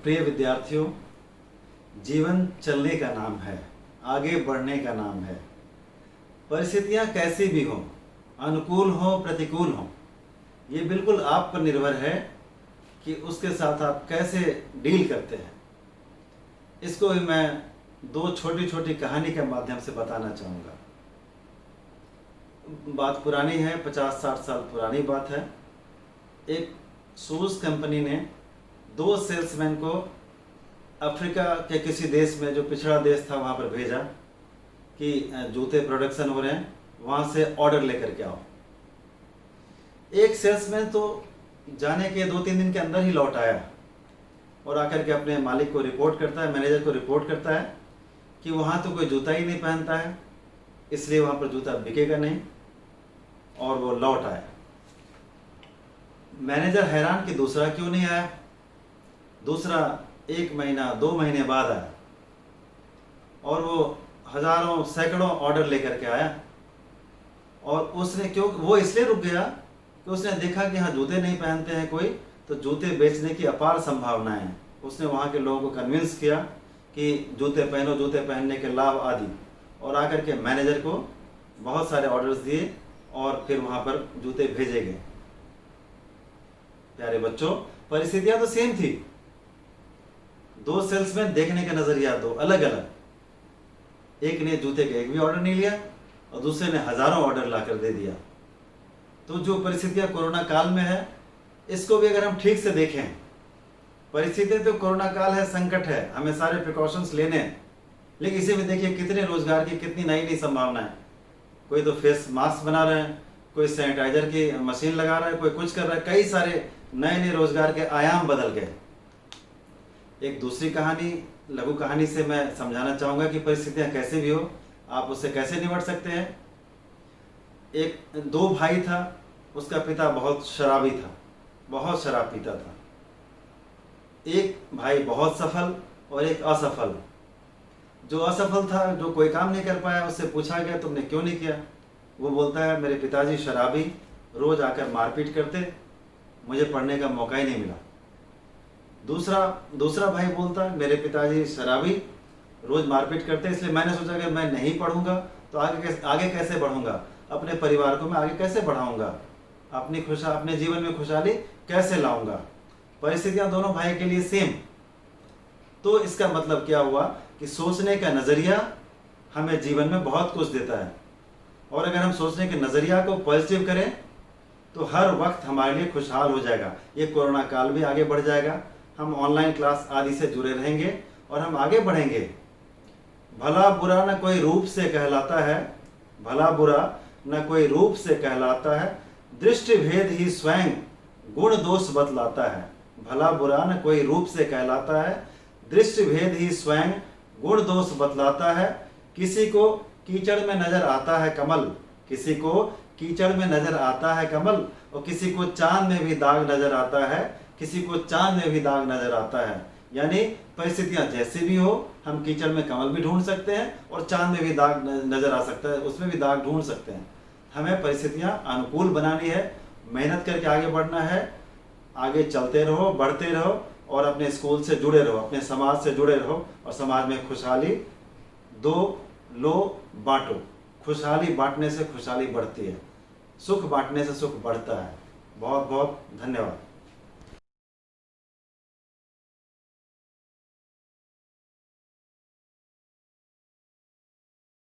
प्रिय विद्यार्थियों, जीवन चलने का नाम है, आगे बढ़ने का नाम है। परिस्थितियां कैसी भी हों, अनुकूल हों प्रतिकूल हों, ये बिल्कुल आप पर निर्भर है कि उसके साथ आप कैसे डील करते हैं। इसको भी मैं दो छोटी छोटी कहानी के माध्यम से बताना चाहूँगा। बात पुरानी है, 50-60 साल पुरानी बात है। एक शूज़ कंपनी ने 2 सेल्समैन को अफ्रीका के किसी देश में, जो पिछड़ा देश था, वहाँ पर भेजा कि जूते प्रोडक्शन हो रहे हैं, वहाँ से ऑर्डर लेकर के आओ। एक सेल्समैन तो जाने के 2-3 दिन के अंदर ही लौट आया और आकर के अपने मालिक को रिपोर्ट करता है, मैनेजर को रिपोर्ट करता है कि वहाँ तो कोई जूता ही नहीं पहनता है, इसलिए वहाँ पर जूता बिकेगा नहीं, और वो लौट आया। मैनेजर हैरान कि दूसरा क्यों नहीं आया। दूसरा 1 महीना 2 महीने बाद आया और वो हजारों सैकड़ों ऑर्डर लेकर के आया। और उसने वो इसलिए रुक गया कि उसने देखा कि हाँ, जूते नहीं पहनते हैं कोई, तो जूते बेचने की अपार संभावनाएं हैं। उसने वहाँ के लोगों को कन्विंस किया कि जूते पहनो, जूते पहनने के लाभ आदि, और आकर के मैनेजर को बहुत सारे ऑर्डर्स दिए और फिर वहाँ पर जूते भेजे गए। प्यारे बच्चों, परिस्थितियां तो सेम थी। 2 सेल्समैन, देखने का नजरिया 2 अलग अलग। एक ने जूते का एक भी ऑर्डर नहीं लिया और दूसरे ने हजारों ऑर्डर लाकर दे दिया। तो जो परिस्थितियां कोरोना काल में है, इसको भी अगर हम ठीक से देखें, परिस्थिति तो कोरोना काल है, संकट है, हमें सारे प्रिकॉशंस लेने हैं, लेकिन इसी में देखिए कितने रोजगार की कितनी नई नई संभावनाएं। कोई तो फेस मास्क बना रहे हैं, कोई सैनिटाइजर की मशीन लगा रहा है, कोई कुछ कर रहा है। कई सारे नए नए रोजगार के आयाम बदल गए। एक दूसरी कहानी, लघु कहानी से मैं समझाना चाहूँगा कि परिस्थितियाँ कैसे भी हो, आप उससे कैसे निपट सकते हैं। 2 भाई था, उसका पिता बहुत शराबी था, बहुत शराब पीता था। एक भाई बहुत सफल और एक असफल। जो असफल था, जो कोई काम नहीं कर पाया, उससे पूछा गया तुमने क्यों नहीं किया। वो बोलता है मेरे पिताजी शराबी, रोज आकर मारपीट करते, मुझे पढ़ने का मौका ही नहीं मिला। दूसरा भाई बोलता है मेरे पिताजी शराबी, रोज मारपीट करते, इसलिए मैंने सोचा कि मैं नहीं पढ़ूंगा तो आगे कैसे बढ़ूंगा, अपने परिवार को मैं आगे कैसे बढ़ाऊंगा, अपने जीवन में खुशहाली कैसे लाऊंगा। परिस्थितियां दोनों भाई के लिए सेम। तो इसका मतलब क्या हुआ कि सोचने का नजरिया हमें जीवन में बहुत कुछ देता है, और अगर हम सोचने के नजरिया को पॉजिटिव करें तो हर वक्त हमारे लिए खुशहाल हो जाएगा। ये कोरोना काल भी आगे बढ़ जाएगा, हम ऑनलाइन क्लास आदि से जुड़े रहेंगे और हम आगे बढ़ेंगे। भला बुरा न कोई रूप से कहलाता है, भला बुरा न कोई रूप से कहलाता है, दृष्टि भेद ही स्वयं गुण दोष बतलाता है। भला बुरा न कोई रूप से कहलाता है, दृष्टि भेद ही स्वयं गुण दोष बतलाता है। किसी को कीचड़ में नजर आता है कमल, किसी को कीचड़ में नजर आता है कमल, और किसी को चांद में भी दाग नजर आता है, किसी को चांद में भी दाग नजर आता है। यानी परिस्थितियां जैसी भी हो, हम कीचड़ में कमल भी ढूंढ सकते हैं और चांद में भी दाग नजर आ सकता है, उसमें भी दाग ढूंढ सकते हैं। हमें परिस्थितियां अनुकूल बनानी है, मेहनत करके आगे बढ़ना है, आगे चलते रहो, बढ़ते रहो, और अपने स्कूल से जुड़े रहो, अपने समाज से जुड़े रहो, और समाज में खुशहाली दो, लो, बांटो। खुशहाली बांटने से खुशहाली बढ़ती है, सुख बांटने से सुख बढ़ता है। बहुत बहुत धन्यवाद।